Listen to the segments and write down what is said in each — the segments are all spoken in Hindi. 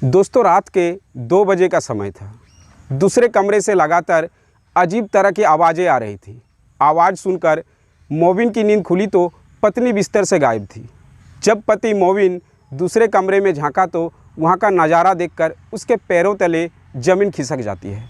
दोस्तों रात के 2 बजे का समय था। दूसरे कमरे से लगातार अजीब तरह की आवाज़ें आ रही थी। आवाज़ सुनकर मोबिन की नींद खुली तो पत्नी बिस्तर से गायब थी। जब पति मोबिन दूसरे कमरे में झांका तो वहां का नज़ारा देखकर उसके पैरों तले ज़मीन खिसक जाती है।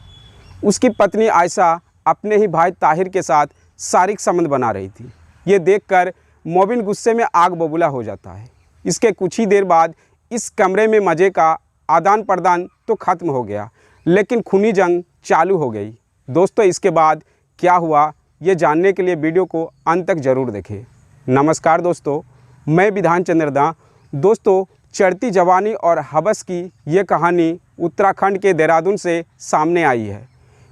उसकी पत्नी आयशा अपने ही भाई ताहिर के साथ शारीरिक संबंध बना रही थी। ये देखकर मोबिन गुस्से में आग बबूला हो जाता है। इसके कुछ ही देर बाद इस कमरे में मज़े का आदान प्रदान तो ख़त्म हो गया, लेकिन खूनी जंग चालू हो गई। दोस्तों इसके बाद क्या हुआ ये जानने के लिए वीडियो को अंत तक ज़रूर देखें। नमस्कार दोस्तों, मैं विधान चंद्र दा। दोस्तों चढ़ती जवानी और हवस की ये कहानी उत्तराखंड के देहरादून से सामने आई है।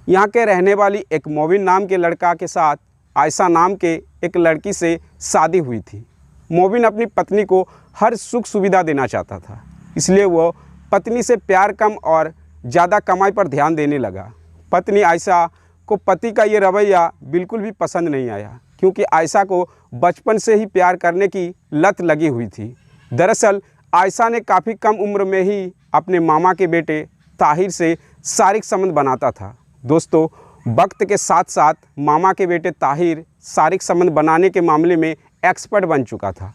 यहाँ के रहने वाली एक मोबिन नाम के लड़का के साथ आयशा नाम के एक लड़की से शादी हुई थी। मोबिन अपनी पत्नी को हर सुख सुविधा देना चाहता था, इसलिए वो पत्नी से प्यार कम और ज़्यादा कमाई पर ध्यान देने लगा। पत्नी आयशा को पति का ये रवैया बिल्कुल भी पसंद नहीं आया, क्योंकि आयशा को बचपन से ही प्यार करने की लत लगी हुई थी। दरअसल आयशा ने काफ़ी कम उम्र में ही अपने मामा के बेटे ताहिर से शारीरिक संबंध बनाता था। दोस्तों वक्त के साथ साथ मामा के बेटे ताहिर शारीरिक संबंध बनाने के मामले में एक्सपर्ट बन चुका था।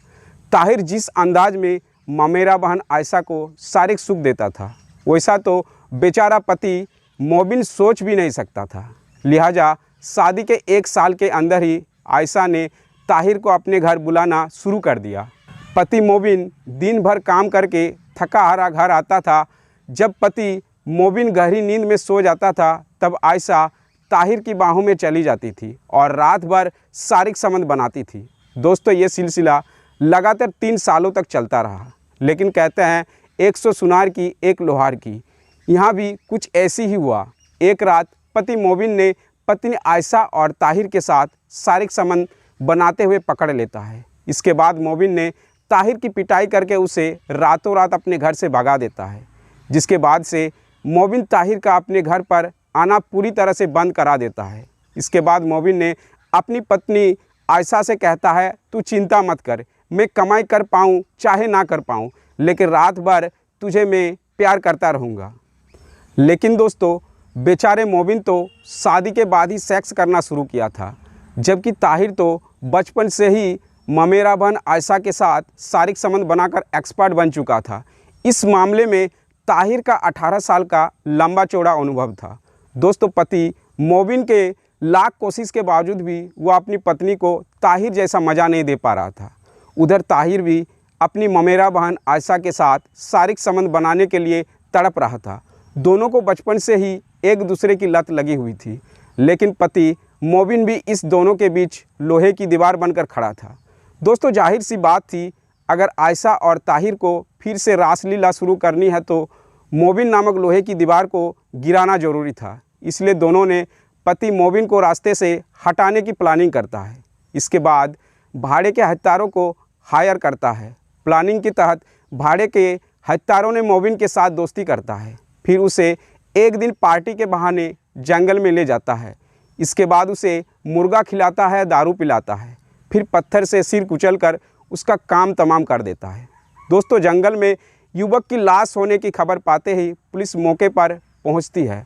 ताहिर जिस अंदाज में ममेरा बहन आयशा को शारीरिक सुख देता था, वैसा तो बेचारा पति मोबिन सोच भी नहीं सकता था। लिहाजा शादी के 1 साल के अंदर ही आयशा ने ताहिर को अपने घर बुलाना शुरू कर दिया। पति मोबिन दिन भर काम करके थका हारा घर आता था। जब पति मोबिन गहरी नींद में सो जाता था, तब आयशा ताहिर की बाहों में चली जाती थी और रात भर शारीरिक संबंध बनाती थी। दोस्तों ये सिलसिला लगातार 3 सालों तक चलता रहा, लेकिन कहते हैं 100 सुनार की एक लोहार की। यहाँ भी कुछ ऐसी ही हुआ। एक रात पति मोबिन ने पत्नी आयशा और ताहिर के साथ शारीरिक संबंध बनाते हुए पकड़ लेता है। इसके बाद मोबिन ने ताहिर की पिटाई करके उसे रातों रात अपने घर से भगा देता है, जिसके बाद से मोबिन ताहिर का अपने घर पर आना पूरी तरह से बंद करा देता है। इसके बाद मोबिन ने अपनी पत्नी आयशा से कहता है, तू चिंता मत कर, मैं कमाई कर पाऊँ चाहे ना कर पाऊँ, लेकिन रात भर तुझे मैं प्यार करता रहूँगा। लेकिन दोस्तों बेचारे मोबिन तो शादी के बाद ही सेक्स करना शुरू किया था, जबकि ताहिर तो बचपन से ही ममेरा बहन आयशा के साथ शारीरिक संबंध बनाकर एक्सपर्ट बन चुका था। इस मामले में ताहिर का 18 साल का लंबा चौड़ा अनुभव था। दोस्तों पति मोबिन के लाख कोशिश के बावजूद भी वह अपनी पत्नी को ताहिर जैसा मज़ा नहीं दे पा रहा था। उधर ताहिर भी अपनी ममेरा बहन आयशा के साथ शारीरिक संबंध बनाने के लिए तड़प रहा था। दोनों को बचपन से ही एक दूसरे की लत लगी हुई थी, लेकिन पति मोबिन भी इस दोनों के बीच लोहे की दीवार बनकर खड़ा था। दोस्तों जाहिर सी बात थी, अगर आयशा और ताहिर को फिर से रासलीला शुरू करनी है तो मोबिन नामक लोहे की दीवार को गिराना ज़रूरी था। इसलिए दोनों ने पति मोबिन को रास्ते से हटाने की प्लानिंग करता है। इसके बाद भाड़े के हत्यारों को हायर करता है। प्लानिंग के तहत भाड़े के हत्यारों ने मोबिन के साथ दोस्ती करता है, फिर उसे एक दिन पार्टी के बहाने जंगल में ले जाता है। इसके बाद उसे मुर्गा खिलाता है, दारू पिलाता है, फिर पत्थर से सिर कुचलकर उसका काम तमाम कर देता है। दोस्तों जंगल में युवक की लाश होने की खबर पाते ही पुलिस मौके पर पहुंचती है।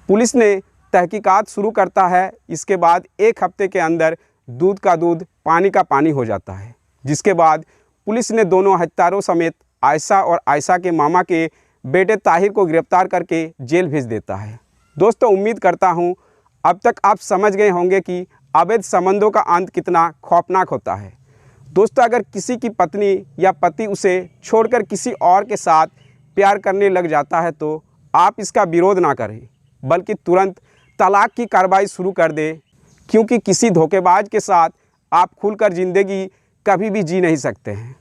पुलिस ने तहकीकात शुरू करता है। इसके बाद 1 हफ्ते के अंदर दूध का दूध पानी का पानी हो जाता है, जिसके बाद पुलिस ने दोनों हत्यारों समेत आयशा और आयशा के मामा के बेटे ताहिर को गिरफ्तार करके जेल भेज देता है। दोस्तों उम्मीद करता हूँ अब तक आप समझ गए होंगे कि अवैध संबंधों का अंत कितना खौफनाक होता है। दोस्तों अगर किसी की पत्नी या पति उसे छोड़कर किसी और के साथ प्यार करने लग जाता है तो आप इसका विरोध ना करें, बल्कि तुरंत तलाक की कार्रवाई शुरू कर दें, क्योंकि किसी धोखेबाज के साथ आप खुलकर ज़िंदगी कभी भी जी नहीं सकते हैं।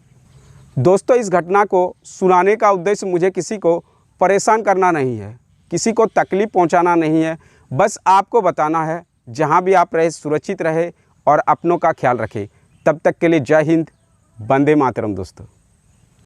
दोस्तों इस घटना को सुनाने का उद्देश्य मुझे किसी को परेशान करना नहीं है, किसी को तकलीफ़ पहुंचाना नहीं है, बस आपको बताना है जहां भी आप रहे सुरक्षित रहे और अपनों का ख्याल रखें। तब तक के लिए जय हिंद, वंदे मातरम दोस्तों।